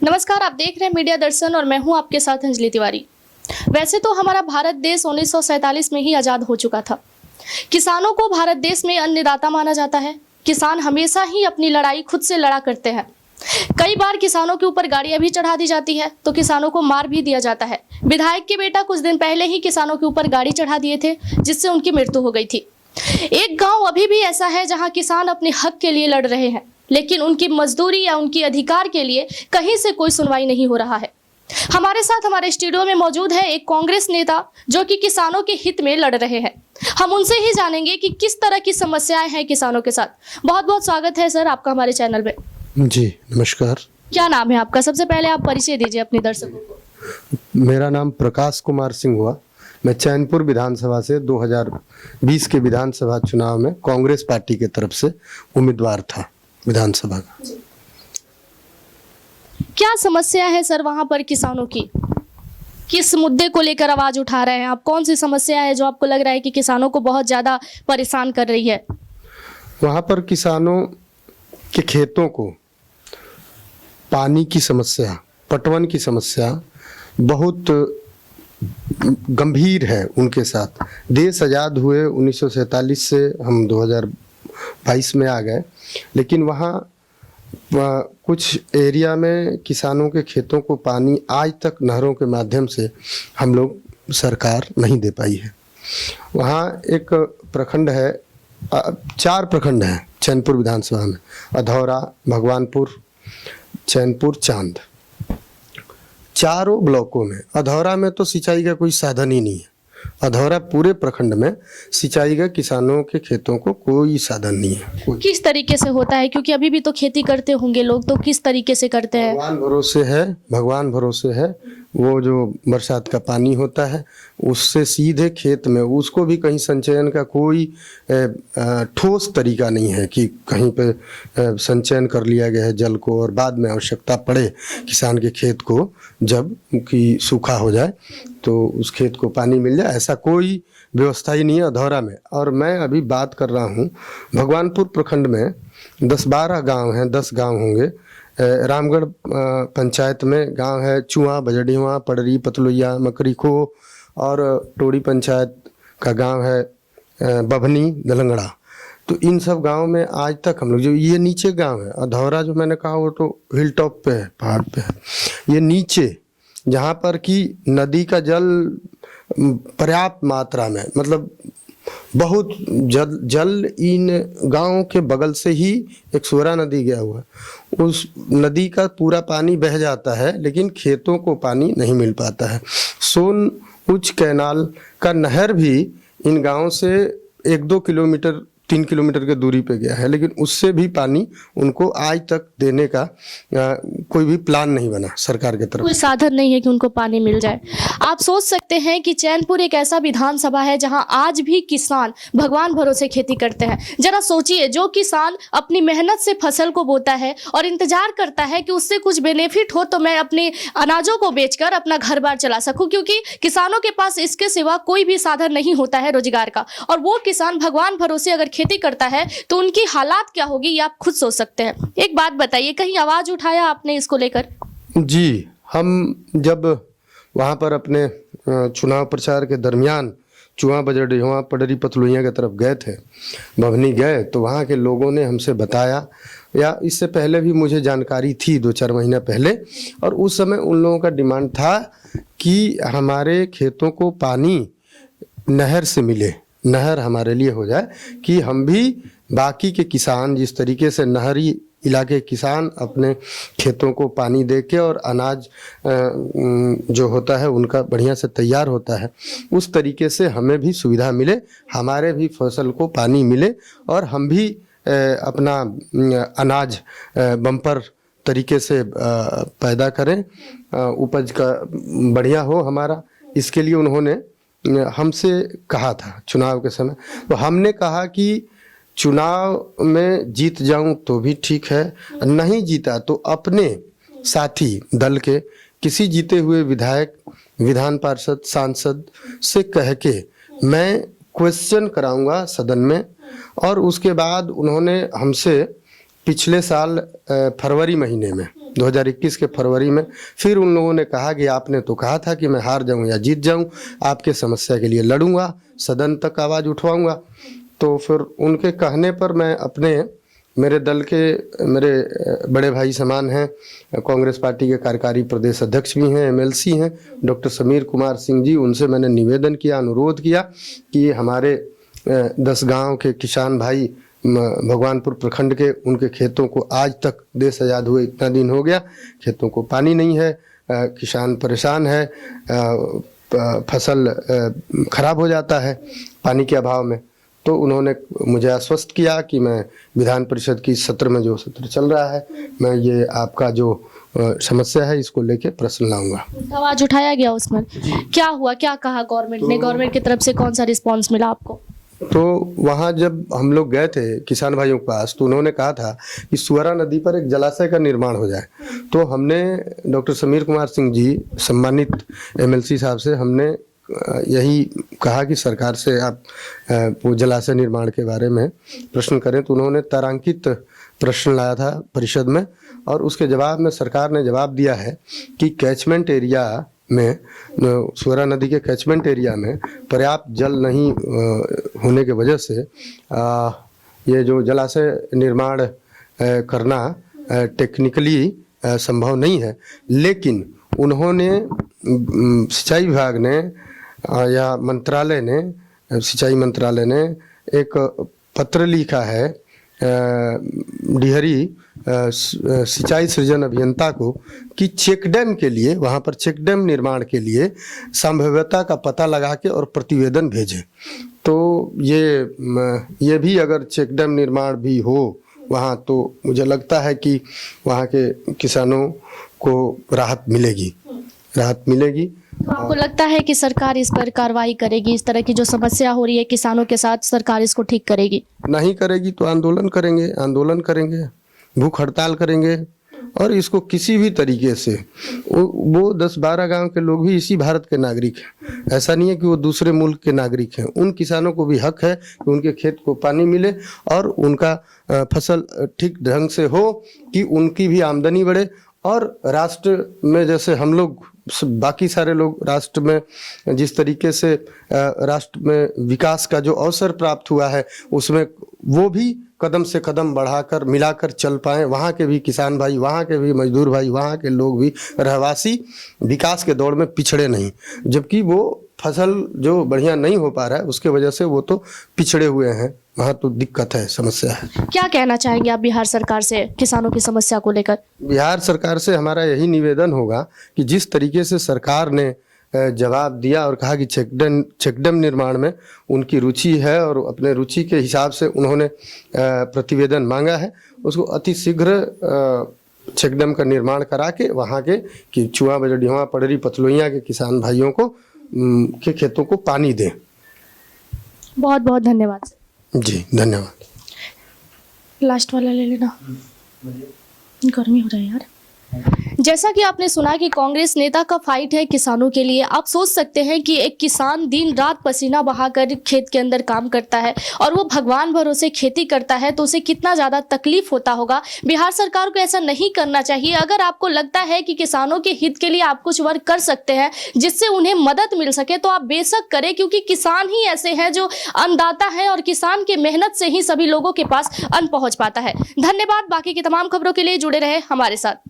नमस्कार, आप देख रहे हैं मीडिया दर्शन और मैं हूं आपके साथ अंजलि तिवारी। वैसे तो हमारा भारत देश 1947 में ही आज़ाद हो चुका था। किसानों को भारत देश में अन्नदाता माना जाता है। किसान हमेशा ही अपनी लड़ाई खुद से लड़ा करते हैं। कई बार किसानों के ऊपर गाड़ियां भी चढ़ा दी जाती है तो किसानों को मार भी दिया जाता है। विधायक के बेटा कुछ दिन पहले ही किसानों के ऊपर गाड़ी चढ़ा दिए थे, जिससे उनकी मृत्यु हो गई थी। एक गाँव अभी भी ऐसा है जहाँ किसान अपने हक के लिए लड़ रहे हैं, लेकिन उनकी मजदूरी या उनकी अधिकार के लिए कहीं से कोई सुनवाई नहीं हो रहा है। हमारे साथ हमारे स्टूडियो में मौजूद है एक कांग्रेस नेता जो कि किसानों के हित में लड़ रहे हैं। हम उनसे ही जानेंगे कि किस तरह की समस्याएं हैं किसानों के साथ। बहुत बहुत स्वागत है सर आपका हमारे चैनल में। जी नमस्कार। क्या नाम है आपका? सबसे पहले आप परिचय दीजिए अपने दर्शकों को। मेरा नाम प्रकाश कुमार सिंह हुआ। मैं चैनपुर विधानसभा से 2020 के विधानसभा चुनाव में कांग्रेस पार्टी के तरफ से उम्मीदवार था विधानसभा का। क्या समस्या है सर वहां पर किसानों की? किस मुद्दे को लेकर आवाज उठा रहे हैं आप? कौन सी समस्या है जो आपको लग रहा है कि किसानों को बहुत ज्यादा परेशान कर रही है? वहाँ पर किसानों के खेतों को पानी की समस्या, पटवन की समस्या बहुत गंभीर है उनके साथ। देश आज़ाद हुए 1947 से हम 2022 में आ गए, लेकिन वहाँ कुछ एरिया में किसानों के खेतों को पानी आज तक नहरों के माध्यम से हम लोग सरकार नहीं दे पाई है। वहाँ एक प्रखंड है, 4 प्रखंड हैं चैनपुर विधानसभा में, अधौरा, भगवानपुर, चैनपुर, चांद। चारों ब्लॉकों में, अधौरा में तो सिंचाई का कोई साधन ही नहीं है। अधौरा पूरे प्रखंड में सिंचाई का किसानों के खेतों को कोई साधन नहीं है। किस तरीके से होता है? क्योंकि अभी भी तो खेती करते होंगे लोग, तो किस तरीके से करते हैं? भगवान भरोसे है, भगवान भरोसे है। वो जो बरसात का पानी होता है उससे सीधे खेत में, उसको भी कहीं संचयन का कोई ठोस तरीका नहीं है कि कहीं पे संचयन कर लिया गया है जल को और बाद में आवश्यकता पड़े किसान के खेत को जब कि सूखा हो जाए तो उस खेत को पानी मिल जाए, ऐसा कोई व्यवस्था ही नहीं है अधौरा में। और मैं अभी बात कर रहा हूँ भगवानपुर प्रखंड में 10-12 गांव हैं, 10 गांव होंगे। रामगढ़ पंचायत में गांव है चुआ, बजड़िया, पड़री, पतलुइया, मकरीखो, और टोड़ी पंचायत का गांव है बभनी, दलंगड़ा। तो इन सब गांव में आज तक हम लोग, जो ये नीचे गांव है अधौरा जो मैंने कहा वो तो हिल टॉप पे है, पहाड़ पे है। ये नीचे जहाँ पर कि नदी का जल पर्याप्त मात्रा में, मतलब बहुत जल इन गांवों के बगल से ही एक सोरा नदी गया हुआ है, उस नदी का पूरा पानी बह जाता है, लेकिन खेतों को पानी नहीं मिल पाता है। सोन उच्च कैनाल का नहर भी इन गांवों से 1-2 किलोमीटर, 3 किलोमीटर की दूरी पे गया है, लेकिन उससे भी पानी उनको आज तक देने का कोई भी प्लान नहीं बना सरकार की तरफ। कोई साधन नहीं है कि उनको पानी मिल जाए। आप सोच सकते हैं कि चैनपुर एक ऐसा विधानसभा है जहां आज भी किसान भगवान भरोसे खेती करते हैं। जरा सोचिए, जो किसान अपनी मेहनत से फसल को बोता है और इंतजार करता है कि उससे कुछ बेनिफिट हो तो मैं अपने अनाजों को बेचकर अपना घर बार चला सकूं, क्योंकि किसानों के पास इसके सिवा कोई भी साधन नहीं होता है रोजगार का। और वो किसान भगवान भरोसे अगर खेती करता है तो उनकी हालात क्या होगी ये आप खुद सोच सकते हैं। एक बात बताइए, कहीं आवाज उठाया आपने इसको लेकर? जी, हम जब वहाँ पर अपने चुनाव प्रचार के दरमियान चुआ, बजड़िया, पडरी, पतलुइया की तरफ गए थे, बभनी गए, तो वहाँ के लोगों ने हमसे बताया, या इससे पहले भी मुझे जानकारी थी 2-4 महीना पहले, और उस समय उन लोगों का डिमांड था कि हमारे खेतों को पानी नहर से मिले, नहर हमारे लिए हो जाए कि हम भी बाकी के किसान, जिस तरीके से नहरी इलाके किसान अपने खेतों को पानी दे के और अनाज जो होता है उनका बढ़िया से तैयार होता है, उस तरीके से हमें भी सुविधा मिले, हमारे भी फसल को पानी मिले और हम भी अपना अनाज बम्पर तरीके से पैदा करें, उपज का बढ़िया हो हमारा। इसके लिए उन्होंने हमसे कहा था चुनाव के समय, तो हमने कहा कि चुनाव में जीत जाऊं तो भी ठीक है, नहीं जीता तो अपने साथी दल के किसी जीते हुए विधायक, विधान पार्षद, सांसद से कह के मैं क्वेश्चन कराऊंगा सदन में। और उसके बाद उन्होंने हमसे पिछले साल फरवरी महीने में 2021 के फरवरी में फिर उन लोगों ने कहा कि आपने तो कहा था कि मैं हार जाऊं या जीत जाऊं, आपके समस्या के लिए लड़ूंगा, सदन तक आवाज़ उठवाऊंगा। तो फिर उनके कहने पर मैं मेरे दल के मेरे बड़े भाई समान हैं, कांग्रेस पार्टी के कार्यकारी प्रदेश अध्यक्ष भी हैं, एमएलसी हैं, डॉक्टर समीर कुमार सिंह जी, उनसे मैंने निवेदन किया, अनुरोध किया कि हमारे 10 गांव के किसान भाई भगवानपुर प्रखंड के, उनके खेतों को आज तक देश आज़ाद हुए इतना दिन हो गया, खेतों को पानी नहीं है, किसान परेशान है, फसल खराब हो जाता है पानी के अभाव में। तो उन्होंने मुझे आश्वस्त किया कि मैं विधान परिषद की सत्र में, जो सत्र चल रहा है, मैं ये आपका जो समस्या है इसको लेके प्रश्न लाऊंगा। आवाज उठाया गया उसमें, क्या हुआ, क्या कहा गवर्नमेंट ने, गवर्नमेंट की तरफ से कौन सा रिस्पांस मिला आपको? तो वहाँ जब हम लोग गए थे किसान भाइयों के पास, तो उन्होंने कहा था कि सुअरा नदी पर एक जलाशय का निर्माण हो जाए। तो हमने डॉक्टर समीर कुमार सिंह जी, सम्मानित एमएलसी साहब से हमने यही कहा कि सरकार से आप वो जलाशय निर्माण के बारे में प्रश्न करें। तो उन्होंने तारांकित प्रश्न लाया था परिषद में, और उसके जवाब में सरकार ने जवाब दिया है कि कैचमेंट एरिया में, सुअरा नदी के कैचमेंट एरिया में पर्याप्त जल नहीं होने के वजह से ये जो जलाशय निर्माण करना टेक्निकली संभव नहीं है। लेकिन उन्होंने, सिंचाई विभाग ने या मंत्रालय ने, सिंचाई मंत्रालय ने एक पत्र लिखा है डिहरी सिंचाई सृजन अभियंता को कि चेक डैम के लिए, वहाँ पर चेक डैम निर्माण के लिए संभाव्यता का पता लगा के और प्रतिवेदन भेजें। तो ये भी अगर चेक डैम निर्माण भी हो वहाँ, तो मुझे लगता है कि वहाँ के किसानों को राहत मिलेगी। तो आपको लगता है कि सरकार इस पर कार्रवाई करेगी? इस तरह की जो समस्या हो रही है किसानों के साथ, सरकार इसको ठीक करेगी? नहीं करेगी तो आंदोलन करेंगे, भूख हड़ताल करेंगे, और इसको किसी भी तरीके से, वो 10-12 गांव के लोग भी इसी भारत के नागरिक हैं। ऐसा नहीं है कि वो दूसरे मुल्क के नागरिक हैं। उन किसानों को भी हक है कि उनके खेत को पानी मिले और उनका फसल ठीक ढंग से हो, कि उनकी भी आमदनी बढ़े। और राष्ट्र में, जैसे हम लोग बाकी सारे लोग राष्ट्र में जिस तरीके से राष्ट्र में विकास का जो अवसर प्राप्त हुआ है, उसमें वो भी कदम से कदम बढ़ाकर मिलाकर चल पाएं। वहाँ के भी किसान भाई, वहाँ के भी मजदूर भाई, वहाँ के लोग भी रहवासी विकास के दौड़ में पिछड़े नहीं, जबकि वो फसल जो बढ़िया नहीं हो पा रहा है उसके वजह से वो तो पिछड़े हुए हैं। वहाँ तो दिक्कत है, समस्या है। क्या कहना चाहेंगे आप बिहार सरकार से किसानों की समस्या को लेकर? बिहार सरकार से हमारा यही निवेदन होगा कि जिस तरीके से सरकार ने जवाब दिया और कहा कि चेक डैम निर्माण में उनकी रुचि है और अपने रुचि के हिसाब से उन्होंने प्रतिवेदन मांगा है, उसको अति शीघ्र चेक डैम का निर्माण करा के वहाँ के चुआ, बजड़िया, पड़री, पतलोइया के किसान भाइयों को के खेतों को पानी दें। बहुत बहुत धन्यवाद जी, धन्यवाद। लास्ट वाला ले लेना, गर्मी हो रहा है यार। जैसा कि आपने सुना कि कांग्रेस नेता का फाइट है किसानों के लिए। आप सोच सकते हैं कि एक किसान दिन रात पसीना बहाकर खेत के अंदर काम करता है और वो भगवान भरोसे खेती करता है, तो उसे कितना ज़्यादा तकलीफ होता होगा। बिहार सरकार को ऐसा नहीं करना चाहिए। अगर आपको लगता है कि किसानों के हित के लिए आप कुछ वर्क कर सकते हैं जिससे उन्हें मदद मिल सके, तो आप बेशक करें, क्योंकि किसान ही ऐसे हैं जो अन्नदाता है और किसान के मेहनत से ही सभी लोगों के पास अन्न पहुँच पाता है। धन्यवाद। बाकी की तमाम खबरों के लिए जुड़े रहे हमारे साथ।